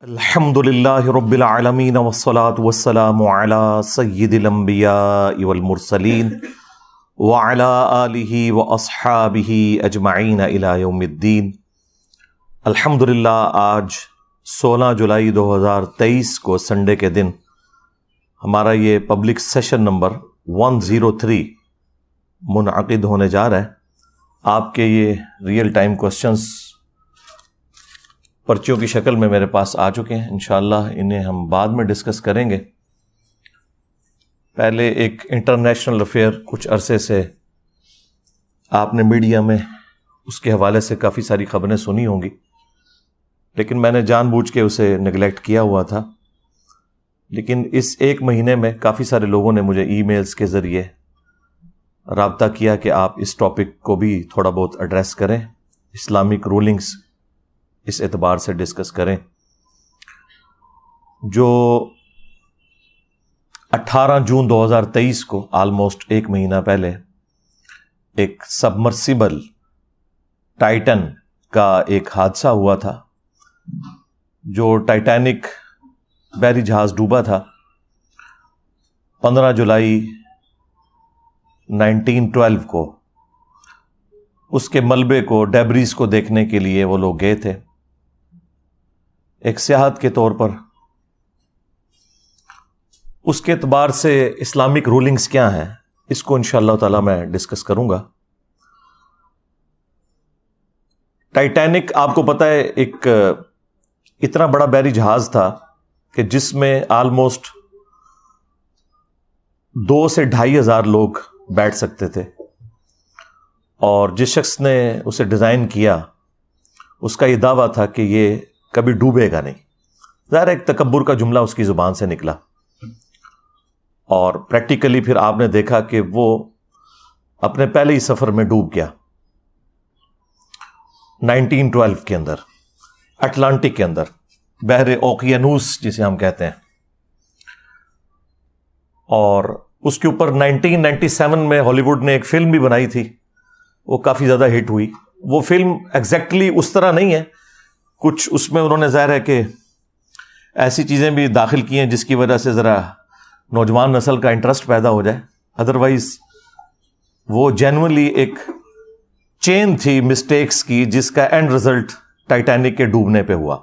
الحمدللہ رب العالمین والصلاة والسلام علی سید الانبیاء والمرسلین وعلی آلہ واصحابہ اجمعین الی یوم الدین۔ الحمدللہ آج 16 جولائی 2023 کو سنڈے کے دن ہمارا یہ پبلک سیشن نمبر 103 منعقد ہونے جا رہا ہے۔ آپ کے یہ ریئل ٹائم کوسچنز پرچیوں کی شکل میں میرے پاس آ چکے ہیں، انشاءاللہ انہیں ہم بعد میں ڈسکس کریں گے۔ پہلے ایک انٹرنیشنل افیئر کچھ عرصے سے آپ نے میڈیا میں اس کے حوالے سے کافی ساری خبریں سنی ہوں گی، لیکن میں نے جان بوجھ کے اسے نگلیکٹ کیا ہوا تھا۔ لیکن اس ایک مہینے میں کافی سارے لوگوں نے مجھے ای میلز کے ذریعے رابطہ کیا کہ آپ اس ٹاپک کو بھی تھوڑا بہت ایڈریس کریں، اسلامک رولنگز اس اعتبار سے ڈسکس کریں۔ جو 18 جون 2023 کو آلموسٹ ایک مہینہ پہلے ایک سبمرسیبل ٹائٹن کا ایک حادثہ ہوا تھا، جو ٹائٹینک بحری جہاز ڈوبا تھا 15 جولائی 1912 کو۔ اس کے ملبے کو، ڈیبریز کو دیکھنے کے لیے وہ لوگ گئے تھے ایک سیاحت کے طور پر۔ اس کے اعتبار سے اسلامک رولنگز کیا ہیں اس کو انشاءاللہ تعالی میں ڈسکس کروں گا۔ ٹائٹینک آپ کو پتہ ہے ایک اتنا بڑا بحری جہاز تھا کہ جس میں آلموسٹ 2 سے 2,500 لوگ بیٹھ سکتے تھے، اور جس شخص نے اسے ڈیزائن کیا اس کا یہ دعویٰ تھا کہ یہ کبھی ڈوبے گا نہیں۔ ظاہر ایک تکبر کا جملہ اس کی زبان سے نکلا، اور پریکٹیکلی پھر آپ نے دیکھا کہ وہ اپنے پہلے ہی سفر میں ڈوب گیا 1912 کے اندر، اٹلانٹک کے اندر، بحر اوقیانوس جسے ہم کہتے ہیں۔ اور اس کے اوپر 1997 میں ہالی ووڈ نے ایک فلم بھی بنائی تھی، وہ کافی زیادہ ہٹ ہوئی۔ وہ فلم ایگزیکٹلی اس طرح نہیں ہے، کچھ اس میں انہوں نے ظاہر ہے کہ ایسی چیزیں بھی داخل کی ہیں جس کی وجہ سے ذرا نوجوان نسل کا انٹرسٹ پیدا ہو جائے، ادروائز وہ جینوئنلی ایک چین تھی مسٹیکس کی جس کا اینڈ رزلٹ ٹائٹینک کے ڈوبنے پہ ہوا۔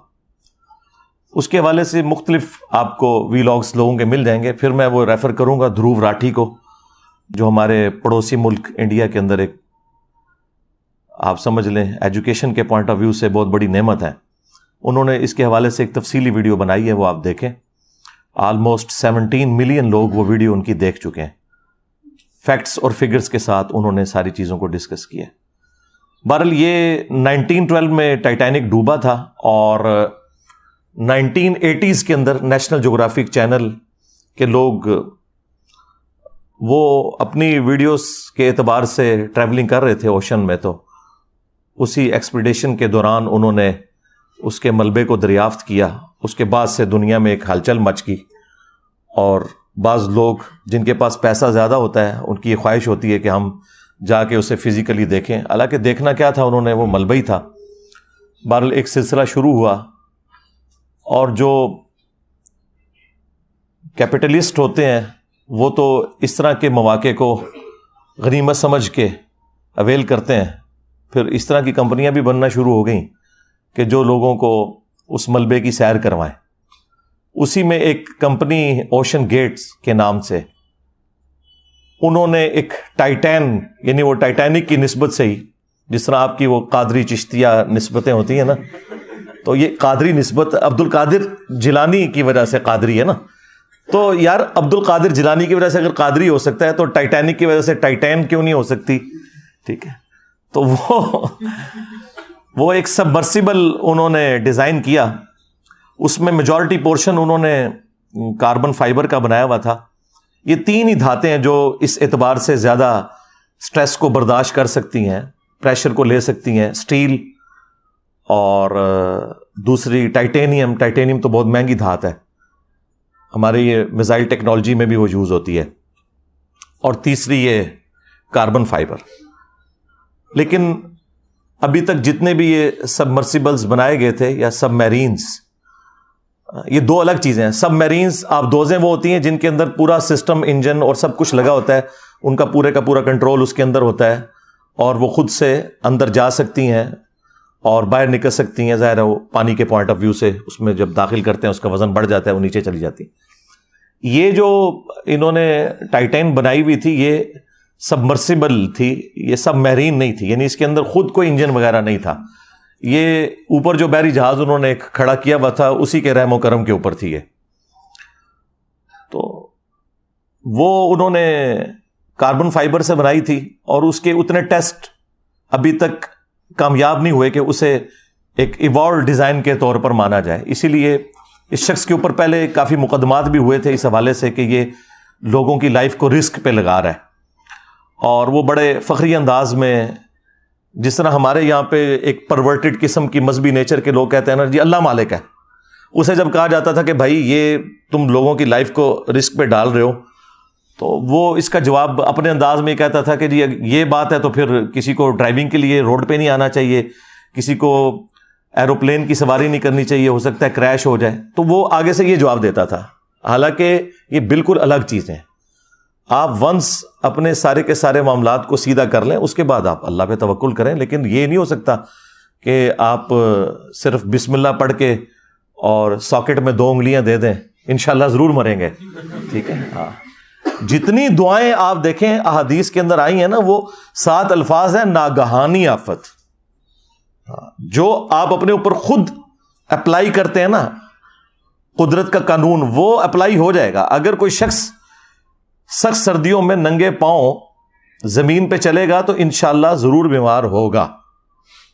اس کے حوالے سے مختلف آپ کو ویلاگس لوگوں کے مل جائیں گے، پھر میں وہ ریفر کروں گا دھروو راٹھی کو، جو ہمارے پڑوسی ملک انڈیا کے اندر ایک آپ سمجھ لیں ایجوکیشن کے پوائنٹ آف ویو سے بہت بڑی نعمت ہے۔ انہوں نے اس کے حوالے سے ایک تفصیلی ویڈیو بنائی ہے، وہ آپ دیکھیں۔ آلموسٹ 17 ملین لوگ وہ ویڈیو ان کی دیکھ چکے ہیں، فیکٹس اور فگرز کے ساتھ انہوں نے ساری چیزوں کو ڈسکس کیا۔ بہرحال یہ 1912 میں ٹائٹینک ڈوبا تھا، اور 1980s کے اندر نیشنل جغرافک چینل کے لوگ وہ اپنی ویڈیوز کے اعتبار سے ٹریولنگ کر رہے تھے اوشن میں، تو اسی ایکسپیڈیشن کے دوران انہوں نے اس کے ملبے کو دریافت کیا۔ اس کے بعد سے دنیا میں ایک ہلچل مچ گئی، اور بعض لوگ جن کے پاس پیسہ زیادہ ہوتا ہے ان کی یہ خواہش ہوتی ہے کہ ہم جا کے اسے فزیکلی دیکھیں، حالانکہ دیکھنا کیا تھا انہوں نے، وہ ملبہ ہی تھا۔ بہرحال ایک سلسلہ شروع ہوا، اور جو کیپٹلسٹ ہوتے ہیں وہ تو اس طرح کے مواقع کو غنیمت سمجھ کے اویل کرتے ہیں۔ پھر اس طرح کی کمپنیاں بھی بننا شروع ہو گئیں کہ جو لوگوں کو اس ملبے کی سیر کروائیں۔ اسی میں ایک کمپنی اوشن گیٹس کے نام سے، انہوں نے ایک ٹائٹین، یعنی وہ ٹائٹینک کی نسبت سے ہی، جس طرح آپ کی وہ قادری چشتیہ نسبتیں ہوتی ہیں نا، تو یہ قادری نسبت عبد القادر جیلانی کی وجہ سے قادری ہے نا، تو یار عبد القادر جیلانی کی وجہ سے اگر قادری ہو سکتا ہے تو ٹائٹینک کی وجہ سے ٹائٹین کیوں نہیں ہو سکتی؟ ٹھیک ہے، تو وہ ایک سبمرسیبل انہوں نے ڈیزائن کیا۔ اس میں میجورٹی پورشن انہوں نے کاربن فائبر کا بنایا ہوا تھا۔ یہ 3 ہی دھاتیں ہیں جو اس اعتبار سے زیادہ سٹریس کو برداشت کر سکتی ہیں، پریشر کو لے سکتی ہیں، سٹیل اور دوسری ٹائٹینیم۔ ٹائٹینیم تو بہت مہنگی دھات ہے، ہمارے یہ میزائل ٹیکنالوجی میں بھی وہ یوز ہوتی ہے، اور تیسری یہ کاربن فائبر۔ لیکن ابھی تک جتنے بھی یہ سبمرسیبلز بنائے گئے تھے یا سب میرینز، یہ دو الگ چیزیں ہیں. سب میرینز آبدوزیں وہ ہوتی ہیں جن کے اندر پورا سسٹم انجن اور سب کچھ لگا ہوتا ہے, ان کا پورے کا پورا کنٹرول اس کے اندر ہوتا ہے اور وہ خود سے اندر جا سکتی ہیں اور باہر نکل سکتی ہیں. ظاہر ہے وہ پانی کے پوائنٹ آف ویو سے اس میں جب داخل کرتے ہیں اس کا وزن بڑھ جاتا ہے, وہ نیچے چلی جاتی. یہ جو انہوں نے ٹائٹین بنائی ہوئی تھی یہ سبمرسیبل تھی, یہ سب میرین نہیں تھی, یعنی اس کے اندر خود کوئی انجن وغیرہ نہیں تھا. یہ اوپر جو بحری جہاز انہوں نے ایک کھڑا کیا ہوا تھا اسی کے رحم و کرم کے اوپر تھی یہ. تو وہ انہوں نے کاربن فائبر سے بنائی تھی اور اس کے اتنے ٹیسٹ ابھی تک کامیاب نہیں ہوئے کہ اسے ایک ایوالوڈ ڈیزائن کے طور پر مانا جائے. اسی لیے اس شخص کے اوپر پہلے کافی مقدمات بھی ہوئے تھے اس حوالے سے کہ یہ لوگوں کی لائف کو رسک پہ لگا رہا ہے. اور وہ بڑے فخری انداز میں, جس طرح ہمارے یہاں پہ ایک پرورٹڈ قسم کی مذہبی نیچر کے لوگ کہتے ہیں نا جی اللہ مالک ہے, اسے جب کہا جاتا تھا کہ بھائی یہ تم لوگوں کی لائف کو رسک پہ ڈال رہے ہو, تو وہ اس کا جواب اپنے انداز میں کہتا تھا کہ جی یہ بات ہے تو پھر کسی کو ڈرائیونگ کے لیے روڈ پہ نہیں آنا چاہیے, کسی کو ایروپلین کی سواری نہیں کرنی چاہیے, ہو سکتا ہے کریش ہو جائے. تو وہ آگے سے یہ جواب دیتا تھا, حالانکہ یہ بالکل الگ چیزیں ہیں. آپ ونس اپنے سارے کے سارے معاملات کو سیدھا کر لیں, اس کے بعد آپ اللہ پہ توکل کریں, لیکن یہ نہیں ہو سکتا کہ آپ صرف بسم اللہ پڑھ کے اور ساکٹ میں 2 انگلیاں دے دیں, انشاءاللہ ضرور مریں گے. ٹھیک ہے, ہاں. جتنی دعائیں آپ دیکھیں احادیث کے اندر آئی ہیں نا, وہ 7 الفاظ ہیں ناگہانی آفت. جو آپ اپنے اوپر خود اپلائی کرتے ہیں نا, قدرت کا قانون وہ اپلائی ہو جائے گا. اگر کوئی شخص سخت سردیوں میں ننگے پاؤں زمین پہ چلے گا تو انشاءاللہ ضرور بیمار ہوگا,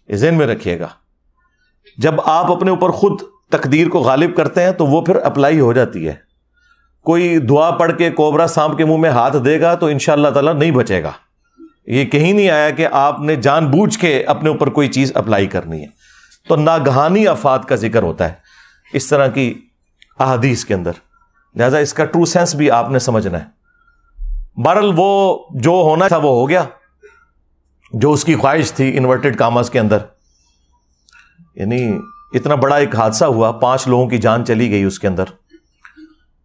یہ ذہن میں رکھیے گا. جب آپ اپنے اوپر خود تقدیر کو غالب کرتے ہیں تو وہ پھر اپلائی ہو جاتی ہے. کوئی دعا پڑھ کے کوبرا سانپ کے منہ میں ہاتھ دے گا تو انشاءاللہ تعالیٰ نہیں بچے گا. یہ کہیں نہیں آیا کہ آپ نے جان بوجھ کے اپنے اوپر کوئی چیز اپلائی کرنی ہے. تو ناگہانی آفات کا ذکر ہوتا ہے اس طرح کی احادیث کے اندر, لہذا اس کا ٹرو سینس بھی آپ نے سمجھنا ہے. بہرحال وہ جو ہونا تھا وہ ہو گیا, جو اس کی خواہش تھی انورٹڈ کاماز کے اندر. یعنی اتنا بڑا ایک حادثہ ہوا, 5 لوگوں کی جان چلی گئی اس کے اندر,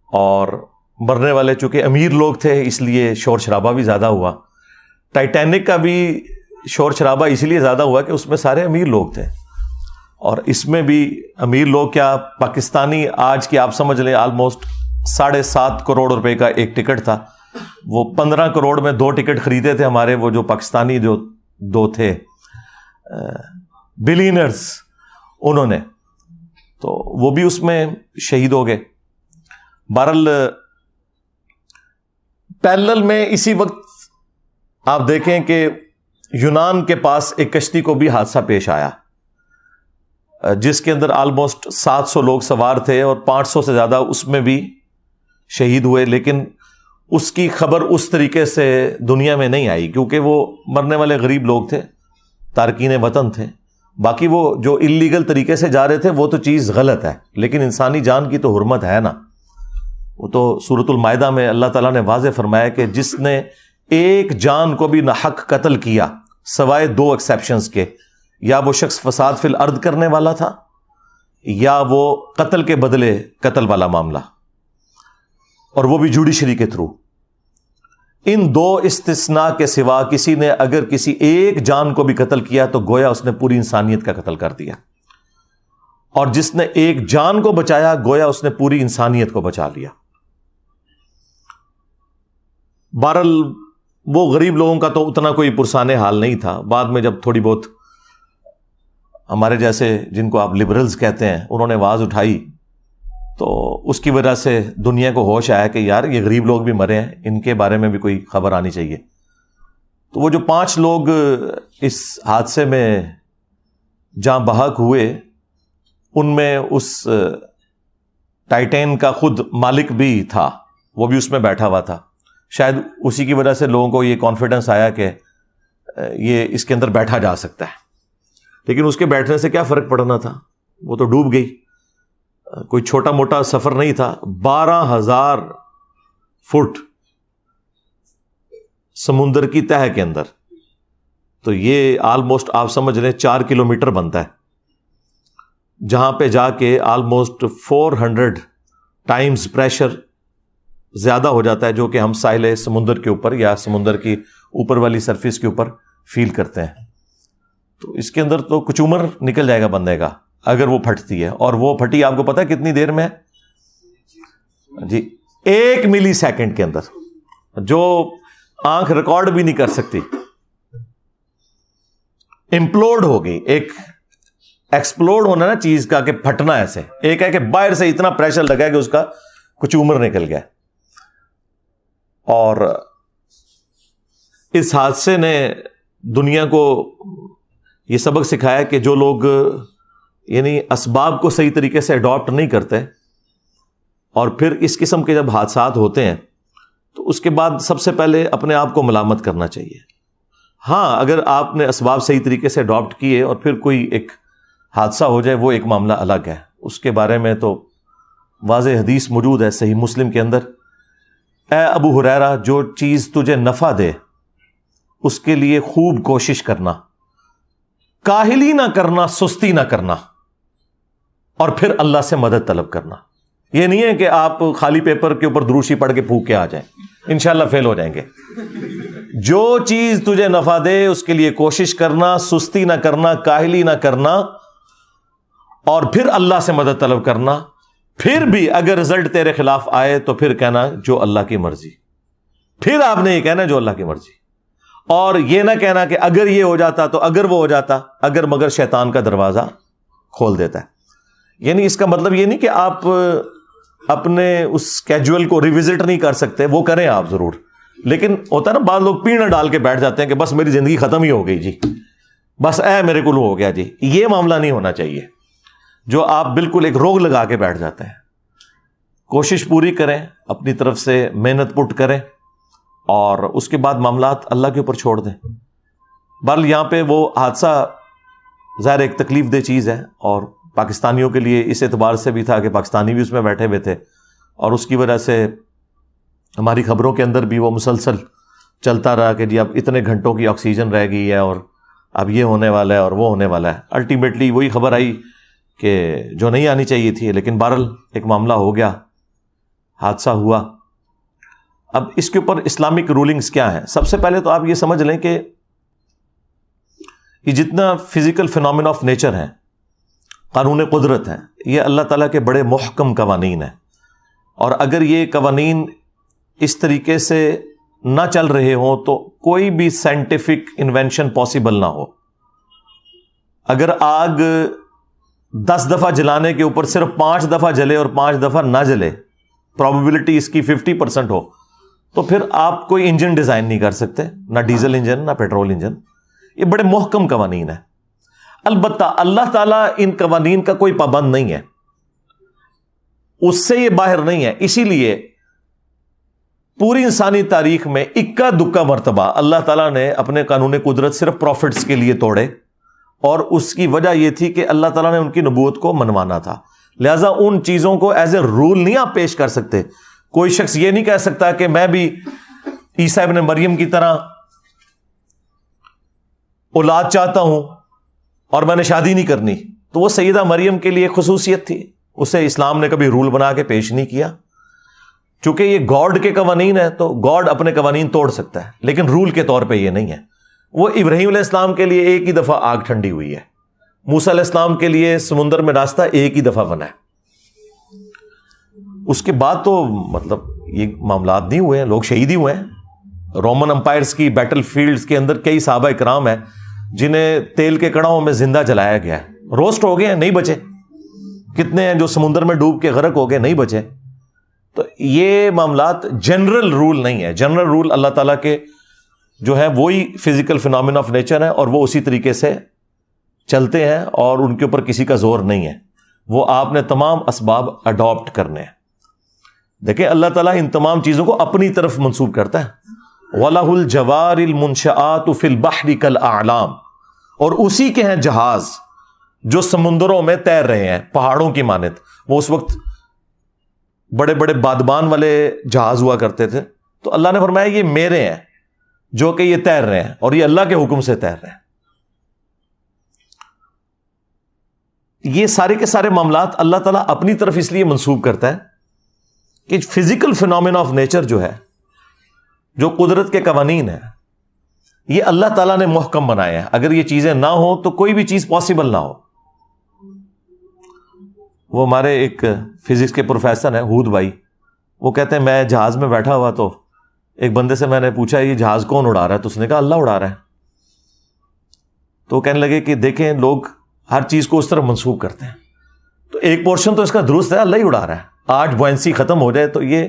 اور مرنے والے چونکہ امیر لوگ تھے اس لیے شور شرابہ بھی زیادہ ہوا. ٹائٹینک کا بھی شور شرابہ اس لیے زیادہ ہوا کہ اس میں سارے امیر لوگ تھے, اور اس میں بھی امیر لوگ کیا, پاکستانی آج کی آپ سمجھ لیں آلموسٹ 7.5 کروڑ روپے کا ایک ٹکٹ تھا. وہ 15 کروڑ میں 2 ٹکٹ خریدے تھے ہمارے وہ جو پاکستانی جو 2 تھے بلینرز, انہوں نے, تو وہ بھی اس میں شہید ہو گئے. بہرحال پیرلل میں اسی وقت آپ دیکھیں کہ یونان کے پاس ایک کشتی کو بھی حادثہ پیش آیا جس کے اندر آلموسٹ 700 لوگ سوار تھے اور 500 سے زیادہ اس میں بھی شہید ہوئے. لیکن اس کی خبر اس طریقے سے دنیا میں نہیں آئی کیونکہ وہ مرنے والے غریب لوگ تھے, تارکین وطن تھے. باقی وہ جو اللیگل طریقے سے جا رہے تھے وہ تو چیز غلط ہے, لیکن انسانی جان کی تو حرمت ہے نا. وہ تو سورۃ المائدہ میں اللہ تعالیٰ نے واضح فرمایا کہ جس نے ایک جان کو بھی ناحق قتل کیا سوائے 2 ایکسیپشنز کے, یا وہ شخص فساد فی الارض کرنے والا تھا یا وہ قتل کے بدلے قتل والا معاملہ, اور وہ بھی جوڈیشری کے تھرو. ان 2 استثناء کے سوا کسی نے اگر کسی ایک جان کو بھی قتل کیا تو گویا اس نے پوری انسانیت کا قتل کر دیا, اور جس نے ایک جان کو بچایا گویا اس نے پوری انسانیت کو بچا لیا. بہرحال وہ غریب لوگوں کا تو اتنا کوئی پرسان حال نہیں تھا. بعد میں جب تھوڑی بہت ہمارے جیسے جن کو آپ لبرلز کہتے ہیں انہوں نے آواز اٹھائی تو اس کی وجہ سے دنیا کو ہوش آیا کہ یار یہ غریب لوگ بھی مرے ہیں, ان کے بارے میں بھی کوئی خبر آنی چاہیے. تو وہ جو 5 لوگ اس حادثے میں جاں بحق ہوئے ان میں اس ٹائٹین کا خود مالک بھی تھا, وہ بھی اس میں بیٹھا ہوا تھا. شاید اسی کی وجہ سے لوگوں کو یہ کانفیڈنس آیا کہ یہ اس کے اندر بیٹھا جا سکتا ہے. لیکن اس کے بیٹھنے سے کیا فرق پڑنا تھا, وہ تو ڈوب گئی. کوئی چھوٹا موٹا سفر نہیں تھا, 12,000 فٹ سمندر کی تہہ کے اندر. تو یہ آلموسٹ آپ سمجھ لیں 4 کلومیٹر بنتا ہے. جہاں پہ جا کے آلموسٹ 400 ٹائمز پریشر زیادہ ہو جاتا ہے جو کہ ہم ساحل سمندر کے اوپر یا سمندر کی اوپر والی سرفیس کے اوپر فیل کرتے ہیں. تو اس کے اندر تو کچومر نکل جائے گا بندے کا اگر وہ پھٹتی ہے. اور وہ پھٹی آپ کو پتا ہے کتنی دیر میں ہے جی؟ 1 ملی سیکنڈ کے اندر، جو آنکھ ریکارڈ بھی نہیں کر سکتی. امپلوڈ ہو گئی. ایک ایکسپلوڈ ہونا نا چیز کا کہ پھٹنا ایسے، ایک ہے کہ باہر سے اتنا پریشر لگا کہ اس کا کچومر نکل گیا. اور اس حادثے نے دنیا کو یہ سبق سکھایا کہ جو لوگ یعنی اسباب کو صحیح طریقے سے اڈاپٹ نہیں کرتے اور پھر اس قسم کے جب حادثات ہوتے ہیں تو اس کے بعد سب سے پہلے اپنے آپ کو ملامت کرنا چاہیے. ہاں اگر آپ نے اسباب صحیح طریقے سے اڈاپٹ کیے اور پھر کوئی ایک حادثہ ہو جائے وہ ایک معاملہ الگ ہے. اس کے بارے میں تو واضح حدیث موجود ہے صحیح مسلم کے اندر، اے ابو ہریرہ جو چیز تجھے نفع دے اس کے لیے خوب کوشش کرنا، کاہلی نہ کرنا، سستی نہ کرنا، اور پھر اللہ سے مدد طلب کرنا. یہ نہیں ہے کہ آپ خالی پیپر کے اوپر دروشی پڑھ کے پھونک کے آ جائیں، انشاءاللہ فیل ہو جائیں گے. جو چیز تجھے نفع دے اس کے لیے کوشش کرنا، سستی نہ کرنا، کاہلی نہ کرنا، اور پھر اللہ سے مدد طلب کرنا. پھر بھی اگر رزلٹ تیرے خلاف آئے تو پھر کہنا جو اللہ کی مرضی. پھر آپ نے یہ کہنا جو اللہ کی مرضی، اور یہ نہ کہنا کہ اگر یہ ہو جاتا تو اگر وہ ہو جاتا، اگر مگر شیطان کا دروازہ کھول دیتا ہے. یعنی اس کا مطلب یہ نہیں کہ آپ اپنے اس کیجول کو ریوزٹ نہیں کر سکتے، وہ کریں آپ ضرور، لیکن ہوتا ہے نا بعض لوگ پیڑ ڈال کے بیٹھ جاتے ہیں کہ بس میری زندگی ختم ہی ہو گئی جی، بس میرے کو ہو گیا جی. یہ معاملہ نہیں ہونا چاہیے جو آپ بالکل ایک روگ لگا کے بیٹھ جاتے ہیں. کوشش پوری کریں، اپنی طرف سے محنت پٹ کریں، اور اس کے بعد معاملات اللہ کے اوپر چھوڑ دیں. بہرحال یہاں پہ وہ حادثہ ظاہر ایک تکلیف دہ چیز ہے، اور پاکستانیوں کے لیے اس اعتبار سے بھی تھا کہ پاکستانی بھی اس میں بیٹھے ہوئے تھے، اور اس کی وجہ سے ہماری خبروں کے اندر بھی وہ مسلسل چلتا رہا کہ جی اب اتنے گھنٹوں کی آکسیجن رہ گئی ہے اور اب یہ ہونے والا ہے اور وہ ہونے والا ہے. الٹیمیٹلی وہی خبر آئی کہ جو نہیں آنی چاہیے تھی، لیکن بہرحال ایک معاملہ ہو گیا، حادثہ ہوا. اب اس کے اوپر اسلامک رولنگز کیا ہیں؟ سب سے پہلے تو آپ یہ سمجھ لیں کہ یہ جتنا فزیکل فینومینا آف نیچر ہیں، قانون قدرت ہیں، یہ اللہ تعالیٰ کے بڑے محکم قوانین ہیں. اور اگر یہ قوانین اس طریقے سے نہ چل رہے ہوں تو کوئی بھی سائنٹیفک انوینشن پاسبل نہ ہو. اگر آگ 10 دفعہ جلانے کے اوپر صرف 5 دفعہ جلے اور 5 دفعہ نہ جلے، پروبیبلٹی اس کی 50% ہو، تو پھر آپ کوئی انجن ڈیزائن نہیں کر سکتے، نہ ڈیزل انجن نہ پیٹرول انجن. یہ بڑے محکم قوانین ہیں. البتہ اللہ تعالیٰ ان قوانین کا کوئی پابند نہیں ہے، اس سے یہ باہر نہیں ہے. اسی لیے پوری انسانی تاریخ میں اکا دکا مرتبہ اللہ تعالیٰ نے اپنے قانون قدرت صرف پروفٹس کے لیے توڑے، اور اس کی وجہ یہ تھی کہ اللہ تعالیٰ نے ان کی نبوت کو منوانا تھا. لہٰذا ان چیزوں کو ایز اے رول نہیں آپ پیش کر سکتے. کوئی شخص یہ نہیں کہہ سکتا کہ میں بھی عیسیٰ ابن مریم کی طرح اولاد چاہتا ہوں اور میں نے شادی نہیں کرنی. تو وہ سیدہ مریم کے لیے خصوصیت تھی، اسے اسلام نے کبھی رول بنا کے پیش نہیں کیا. چونکہ یہ گاڈ کے قوانین ہیں تو گاڈ اپنے قوانین توڑ سکتا ہے، لیکن رول کے طور پہ یہ نہیں ہے. وہ ابراہیم علیہ السلام کے لیے ایک ہی دفعہ آگ ٹھنڈی ہوئی ہے، موسیٰ علیہ السلام کے لیے سمندر میں راستہ ایک ہی دفعہ بنا ہے. اس کے بعد تو مطلب یہ معاملات نہیں ہوئے ہیں، لوگ شہید ہی ہوئے ہیں. رومن امپائرز کی بیٹل فیلڈز کے اندر کئی صحابہ اکرام ہیں جنہیں تیل کے کڑاؤں میں زندہ جلایا گیا ہے، روسٹ ہو گئے ہیں، نہیں بچے. کتنے ہیں جو سمندر میں ڈوب کے غرق ہو گئے، نہیں بچے. تو یہ معاملات جنرل رول نہیں ہے. جنرل رول اللہ تعالیٰ کے جو ہے وہی فزیکل فینومینا آف نیچر ہے، اور وہ اسی طریقے سے چلتے ہیں، اور ان کے اوپر کسی کا زور نہیں ہے. وہ آپ نے تمام اسباب اڈاپٹ کرنے ہیں. دیکھیں اللہ تعالیٰ ان تمام چیزوں کو اپنی طرف منسوب کرتا ہے. وَلَهُ الْجَوَارِ الْمُنْشَآتُ فِي الْبَحْرِ كَالْأَعْلَامِ، اور اسی کے ہیں جہاز جو سمندروں میں تیر رہے ہیں پہاڑوں کی مانند. وہ اس وقت بڑے بڑے بادبان والے جہاز ہوا کرتے تھے. تو اللہ نے فرمایا یہ میرے ہیں جو کہ یہ تیر رہے ہیں، اور یہ اللہ کے حکم سے تیر رہے ہیں. یہ سارے کے سارے معاملات اللہ تعالیٰ اپنی طرف اس لیے منسوب کرتا ہے کہ فزیکل فینومینا آف نیچر جو ہے، جو قدرت کے قوانین ہیں، یہ اللہ تعالیٰ نے محکم بنائے ہیں. اگر یہ چیزیں نہ ہوں تو کوئی بھی چیز پاسبل نہ ہو. وہ ہمارے ایک فزکس کے پروفیسر ہیں ہود بھائی، وہ کہتے ہیں میں جہاز میں بیٹھا ہوا تو ایک بندے سے میں نے پوچھا یہ جہاز کون اڑا رہا ہے؟ تو اس نے کہا اللہ اڑا رہا ہے. تو وہ کہنے لگے کہ دیکھیں لوگ ہر چیز کو اس طرح منسوخ کرتے ہیں، تو ایک پورشن تو اس کا درست ہے، اللہ ہی اڑا رہا ہے. آج بوئنسی ختم ہو جائے تو یہ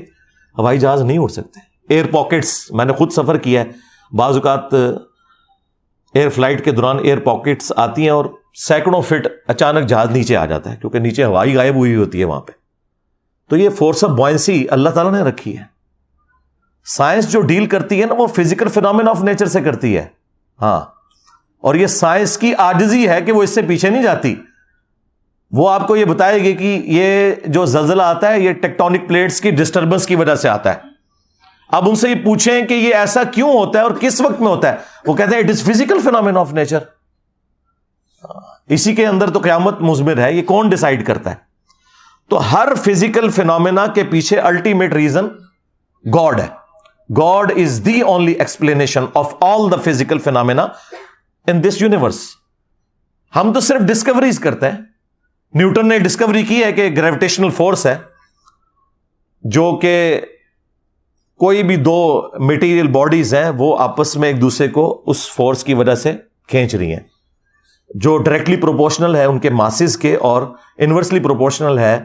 ہوائی جہاز نہیں اڑ سکتے. ایئر پاکٹس، میں نے خود سفر کیا ہے، بعض اوقات ایئر فلائٹ کے دوران ایئر پاکٹس آتی ہیں اور سینکڑوں فٹ اچانک جہاز نیچے آ جاتا ہے کیونکہ نیچے ہوائی غائب ہوئی ہوتی ہے وہاں پہ. تو یہ فورس آف بوئنسی اللہ تعالیٰ نے رکھی ہے. سائنس جو ڈیل کرتی ہے نا وہ فزیکل فینومینا آف نیچر سے کرتی ہے. ہاں، اور یہ سائنس کی عاجزی ہے کہ وہ اس سے پیچھے نہیں جاتی. وہ آپ کو یہ بتائے گی کہ یہ جو زلزلہ آتا ہے یہ ٹیکٹونک پلیٹس کی ڈسٹربنس کی وجہ سے آتا ہے. اب ان سے یہ پوچھیں کہ یہ ایسا کیوں ہوتا ہے اور کس وقت میں ہوتا ہے، وہ کہتے ہیں it is physical phenomena of nature. اسی کے اندر تو قیامت مضمر ہے. یہ کون ڈیسائیڈ کرتا ہے؟ تو ہر فزیکل فینومینا کے پیچھے الٹیمیٹ ریزن گاڈ ہے. God is the only explanation of all the physical phenomena in this universe. ہم تو صرف ڈسکوریز کرتے ہیں. نیوٹن نے ڈسکوری کی ہے کہ گریویٹیشنل فورس ہے جو کہ کوئی بھی دو میٹیریل باڈیز ہیں وہ آپس میں ایک دوسرے کو اس فورس کی وجہ سے کھینچ رہی ہیں، جو ڈائریکٹلی پروپورشنل ہے ان کے ماسز کے اور انورسلی پروپورشنل ہے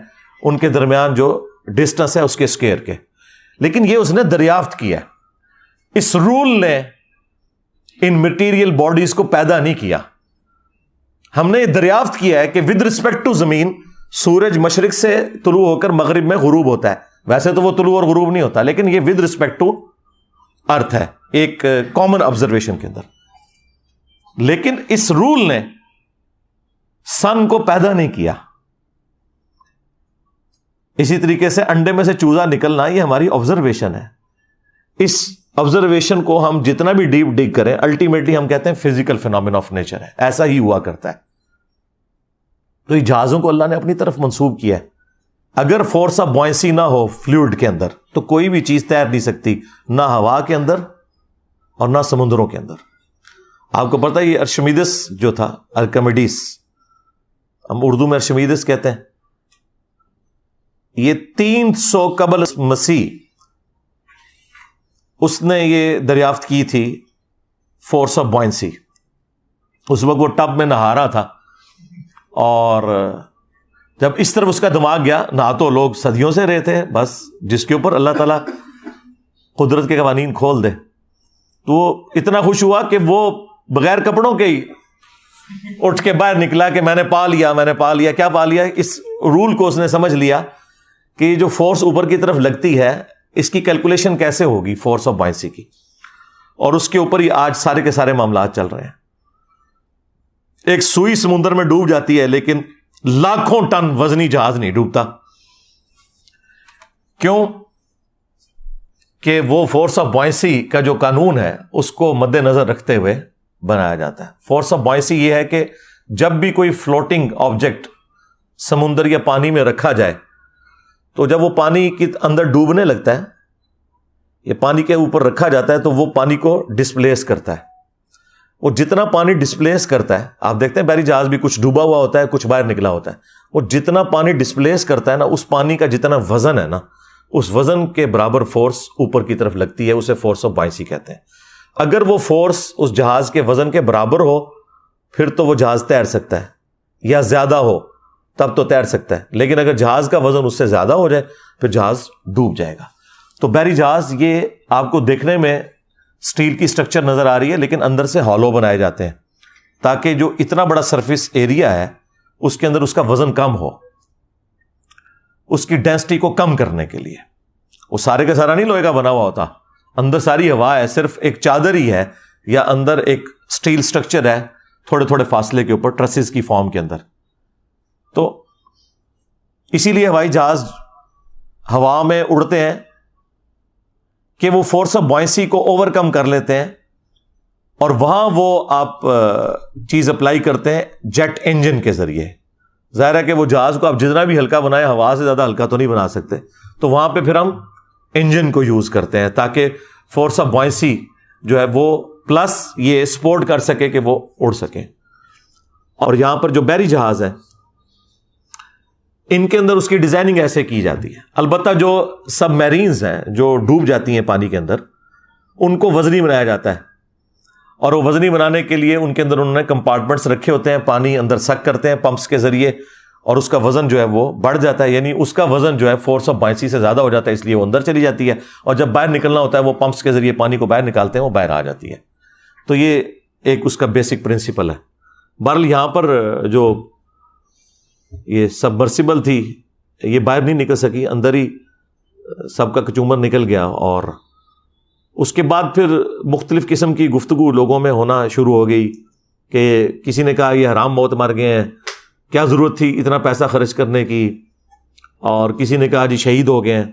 ان کے درمیان جو ڈسٹنس ہے اس کے اسکوائر کے. لیکن یہ اس نے دریافت کیا. اس رول نے ان میٹیریل باڈیز کو پیدا نہیں کیا. ہم نے یہ دریافت کیا ہے کہ ود رسپیکٹ ٹو زمین سورج مشرق سے طلوع ہو کر مغرب میں غروب ہوتا ہے. ویسے تو وہ طلوع اور غروب نہیں ہوتا، لیکن یہ ود رسپیکٹ ٹو ارتھ ہے ایک کامن آبزرویشن کے اندر. لیکن اس رول نے سن کو پیدا نہیں کیا. اسی طریقے سے انڈے میں سے چوزا نکلنا یہ ہماری آبزرویشن ہے. اس آبزرویشن کو ہم جتنا بھی ڈیپ ڈگ کریں الٹیمیٹلی ہم کہتے ہیں فزیکل فینومینا آف نیچر ہے. ایسا ہی ہوا کرتا ہے. تو یہ جہازوں کو اللہ نے اپنی طرف منسوب کیا ہے. اگر فورس آف بوئنسی نہ ہو فلوئڈ کے اندر تو کوئی بھی چیز تیر نہیں سکتی، نہ ہوا کے اندر اور نہ سمندروں کے اندر. آپ کو پتہ ہے یہ ارشمیدس جو تھا، ارکمیڈس، ہم اردو میں ارشمیدس کہتے ہیں، یہ 300 قبل مسیح اس نے یہ دریافت کی تھی فورس آف بوئنسی. اس وقت وہ ٹب میں نہا رہا تھا اور جب اس طرف اس کا دماغ گیا، نہ تو لوگ صدیوں سے رہے تھے، بس جس کے اوپر اللہ تعالیٰ قدرت کے قوانین کھول دے، تو وہ اتنا خوش ہوا کہ وہ بغیر کپڑوں کے ہی اٹھ کے باہر نکلا کہ میں نے پا لیا. کیا پا لیا؟ اس رول کو اس نے سمجھ لیا کہ جو فورس اوپر کی طرف لگتی ہے اس کی کیلکولیشن کیسے ہوگی فورس آف بوئنسی کی، اور اس کے اوپر ہی آج سارے کے سارے معاملات چل رہے ہیں. ایک سوئی سمندر میں ڈوب جاتی ہے لیکن لاکھوں ٹن وزنی جہاز نہیں ڈوبتا. کیوں؟ کہ وہ فورس آف بوئنسی کا جو قانون ہے اس کو مد نظر رکھتے ہوئے بنایا جاتا ہے. فورس آف بوئنسی یہ ہے کہ جب بھی کوئی فلوٹنگ آبجیکٹ سمندر یا پانی میں رکھا جائے تو جب وہ پانی کے اندر ڈوبنے لگتا ہے یا پانی کے اوپر رکھا جاتا ہے تو وہ پانی کو ڈسپلیس کرتا ہے. وہ جتنا پانی ڈسپلیس کرتا ہے، آپ دیکھتے ہیں بحری جہاز بھی کچھ ڈوبا ہوا ہوتا ہے کچھ باہر نکلا ہوتا ہے، وہ جتنا پانی ڈسپلیس کرتا ہے نا، اس پانی کا جتنا وزن ہے نا، اس وزن کے برابر فورس اوپر کی طرف لگتی ہے. اسے فورس آف بوئنسی کہتے ہیں. اگر وہ فورس اس جہاز کے وزن کے برابر ہو پھر تو وہ جہاز تیر سکتا ہے، یا زیادہ ہو تب تو تیر سکتا ہے. لیکن اگر جہاز کا وزن اس سے زیادہ ہو جائے پھر جہاز ڈوب جائے گا. تو بحری جہاز یہ آپ کو دیکھنے میں اسٹیل کی سٹرکچر نظر آ رہی ہے لیکن اندر سے ہالو بنائے جاتے ہیں تاکہ جو اتنا بڑا سرفیس ایریا ہے اس کے اندر اس کا وزن کم ہو، اس کی ڈینسٹی کو کم کرنے کے لیے. وہ سارے کا سارا نہیں لوہے کا بنا ہوا ہوتا، اندر ساری ہوا ہے، صرف ایک چادر ہی ہے یا اندر ایک اسٹیل سٹرکچر ہے تھوڑے تھوڑے فاصلے کے اوپر ٹرسز کی فارم کے اندر. تو اسی لیے ہوائی جہاز ہوا میں اڑتے ہیں کہ وہ فورس آف بوئنسی کو اوور کم کر لیتے ہیں اور وہاں وہ آپ چیز اپلائی کرتے ہیں جیٹ انجن کے ذریعے. ظاہر ہے کہ وہ جہاز کو آپ جتنا بھی ہلکا بنائیں ہوا سے زیادہ ہلکا تو نہیں بنا سکتے، تو وہاں پہ پھر ہم انجن کو یوز کرتے ہیں تاکہ فورس آف بوئنسی جو ہے وہ پلس یہ سپورٹ کر سکے کہ وہ اڑ سکے۔ اور یہاں پر جو بحری جہاز ہے ان کے اندر اس کی ڈیزائننگ ایسے کی جاتی ہے۔ البتہ جو سب میرینز ہیں جو ڈوب جاتی ہیں پانی کے اندر، ان کو وزنی بنایا جاتا ہے، اور وہ وزنی بنانے کے لیے ان کے اندر انہوں نے کمپارٹمنٹس رکھے ہوتے ہیں، پانی اندر سک کرتے ہیں پمپس کے ذریعے، اور اس کا وزن جو ہے وہ بڑھ جاتا ہے، یعنی اس کا وزن جو ہے فورس آف بائنسی سے زیادہ ہو جاتا ہے، اس لیے وہ اندر چلی جاتی ہے، اور جب باہر نکلنا ہوتا ہے وہ پمپس کے ذریعے پانی کو باہر نکالتے ہیں، وہ باہر آ جاتی ہے۔ تو یہ ایک اس کا بیسک پرنسپل ہے۔ بہرحال یہاں پر جو یہ سبمرسیبل تھی یہ باہر نہیں نکل سکی، اندر ہی سب کا کچومر نکل گیا، اور اس کے بعد پھر مختلف قسم کی گفتگو لوگوں میں ہونا شروع ہو گئی کہ کسی نے کہا یہ حرام موت مر گئے ہیں، کیا ضرورت تھی اتنا پیسہ خرچ کرنے کی، اور کسی نے کہا جی شہید ہو گئے ہیں۔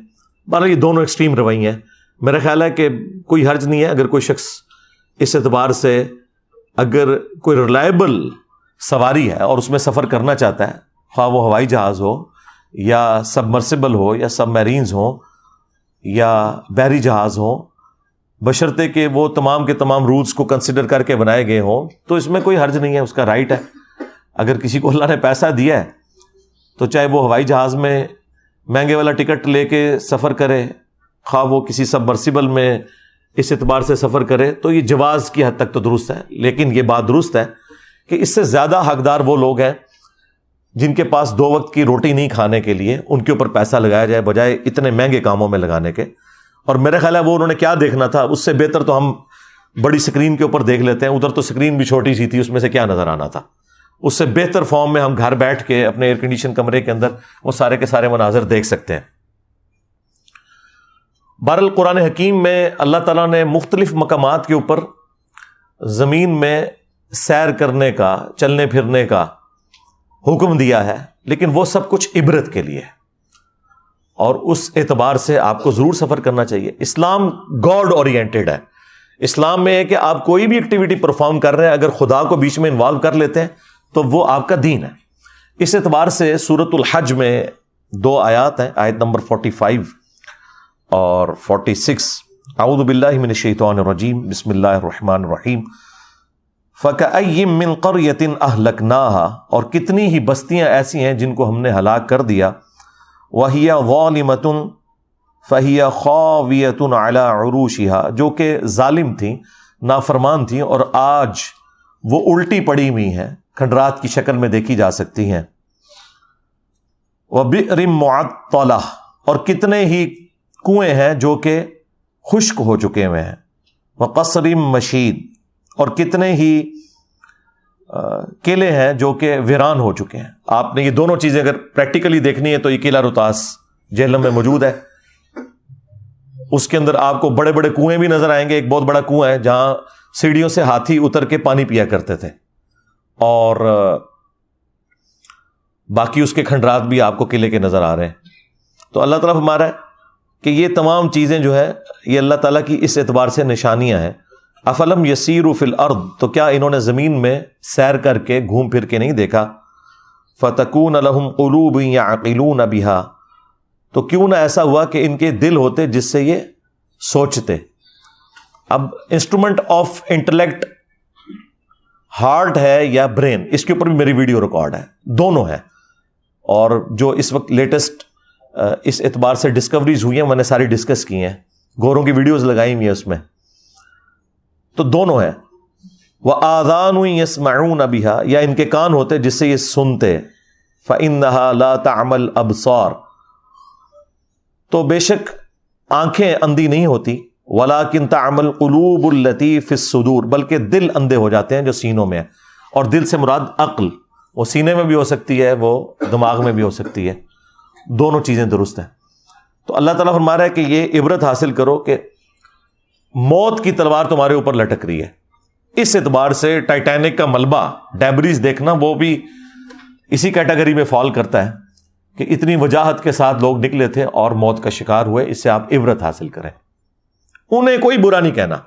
بہرحال یہ دونوں ایکسٹریم رویے ہیں۔ میرا خیال ہے کہ کوئی حرج نہیں ہے اگر کوئی شخص اس اعتبار سے اگر کوئی ریلائبل سواری ہے اور اس میں سفر کرنا چاہتا ہے، خواہ وہ ہوائی جہاز ہو یا سبمرسیبل ہو یا سب میرینز ہوں یا بحری جہاز ہوں، بشرطے کہ وہ تمام کے تمام رولز کو کنسیڈر کر کے بنائے گئے ہوں، تو اس میں کوئی حرج نہیں ہے، اس کا رائٹ ہے۔ اگر کسی کو اللہ نے پیسہ دیا ہے تو چاہے وہ ہوائی جہاز میں مہنگے والا ٹکٹ لے کے سفر کرے، خواہ وہ کسی سبمرسیبل میں اس اعتبار سے سفر کرے، تو یہ جواز کی حد تک تو درست ہے۔ لیکن یہ بات درست ہے کہ اس سے زیادہ حقدار وہ لوگ ہیں جن کے پاس 2 وقت کی روٹی نہیں کھانے کے لیے، ان کے اوپر پیسہ لگایا جائے بجائے اتنے مہنگے کاموں میں لگانے کے۔ اور میرا خیال ہے وہ انہوں نے کیا دیکھنا تھا، اس سے بہتر تو ہم بڑی سکرین کے اوپر دیکھ لیتے ہیں، ادھر تو سکرین بھی چھوٹی سی تھی، اس میں سے کیا نظر آنا تھا۔ اس سے بہتر فارم میں ہم گھر بیٹھ کے اپنے ایئر کنڈیشن کمرے کے اندر وہ سارے کے سارے مناظر دیکھ سکتے ہیں۔ بہرحال قرآن حکیم میں اللہ تعالیٰ نے مختلف مقامات کے اوپر زمین میں سیر کرنے کا، چلنے پھرنے کا حکم دیا ہے، لیکن وہ سب کچھ عبرت کے لیے ہے، اور اس اعتبار سے آپ کو ضرور سفر کرنا چاہیے۔ اسلام گاڈ اورینٹڈ ہے۔ اسلام میں ہے کہ آپ کوئی بھی ایکٹیویٹی پرفارم کر رہے ہیں، اگر خدا کو بیچ میں انوالو کر لیتے ہیں تو وہ آپ کا دین ہے۔ اس اعتبار سے سورۃ الحج میں 2 آیات ہیں، آیت نمبر 45 اور 46۔ اعوذ باللہ من الشیطان الرجیم، بسم اللہ الرحمن الرحیم۔ فَكَأَيٍّ مِّن قَرْيَةٍ أَهْلَكْنَاهَا، اور کتنی ہی بستیاں ایسی ہیں جن کو ہم نے ہلاک کر دیا، وَهِيَ ظَالِمَةٌ فَهِيَ خَاوِيَةٌ عَلَىٰ عُرُوشِهَا، جو کہ ظالم تھیں، نافرمان تھیں، اور آج وہ الٹی پڑی ہوئی ہیں، کھنڈرات کی شکل میں دیکھی جا سکتی ہیں۔ وَبِئْرٍ مُّعَطَّلَةٍ، اور کتنے ہی کنویں ہیں جو کہ خشک ہو چکے ہوئے ہیں۔ وَقَصْرٍ مَّشِيدٍ، اور کتنے ہی قلعے ہیں جو کہ ویران ہو چکے ہیں۔ آپ نے یہ دونوں چیزیں اگر پریکٹیکلی دیکھنی ہے تو یہ قلعہ روتاس جہلم میں موجود ہے، اس کے اندر آپ کو بڑے بڑے کنویں بھی نظر آئیں گے۔ ایک بہت بڑا کنواں ہے جہاں سیڑھیوں سے ہاتھی اتر کے پانی پیا کرتے تھے، اور باقی اس کے کھنڈرات بھی آپ کو قلعے کے نظر آ رہے ہیں۔ تو اللہ تعالیٰ فرما رہا ہے کہ یہ تمام چیزیں جو ہے یہ اللہ تعالیٰ کی اس اعتبار سے نشانیاں ہیں۔ افلم یسیروا فی الارض، تو کیا انہوں نے زمین میں سیر کر کے گھوم پھر کے نہیں دیکھا؟ فتکون لہم قلوب یعقلون بہا، تو کیوں نہ ایسا ہوا کہ ان کے دل ہوتے جس سے یہ سوچتے۔ اب انسٹرومنٹ آف انٹلیکٹ ہارٹ ہے یا برین، اس کے اوپر بھی میری ویڈیو ریکارڈ ہے، دونوں ہے، اور جو اس وقت لیٹسٹ اس اعتبار سے ڈسکوریز ہوئی ہیں میں نے ساری ڈسکس کی ہیں، گوروں کی ویڈیوز لگائی ہوئی ہیں اس میں، تو دونوں ہیں۔ وَآذَانٌ يَسْمَعُونَ بِهَا، یا ان کے کان ہوتے جس سے یہ سنتے۔ فَإِنَّهَا لَا تَعْمَى الْأَبْصَارُ، تو بے شک آنکھیں اندھی نہیں ہوتی، وَلَكِنْ تَعْمَى الْقُلُوبُ الَّتِي فِي الصُّدُورِ، بلکہ دل اندھے ہو جاتے ہیں جو سینوں میں ہے، اور دل سے مراد عقل، وہ سینے میں بھی ہو سکتی ہے، وہ دماغ میں بھی ہو سکتی ہے، دونوں چیزیں درست ہیں۔ تو اللہ تعالیٰ فرما رہا ہے کہ یہ عبرت حاصل کرو کہ موت کی تلوار تمہارے اوپر لٹک رہی ہے۔ اس اعتبار سے ٹائٹینک کا ملبہ ڈیبریز دیکھنا وہ بھی اسی کیٹیگری میں فال کرتا ہے کہ اتنی وجاہت کے ساتھ لوگ نکلے تھے اور موت کا شکار ہوئے۔ اس سے آپ عبرت حاصل کریں، انہیں کوئی برا نہیں کہنا۔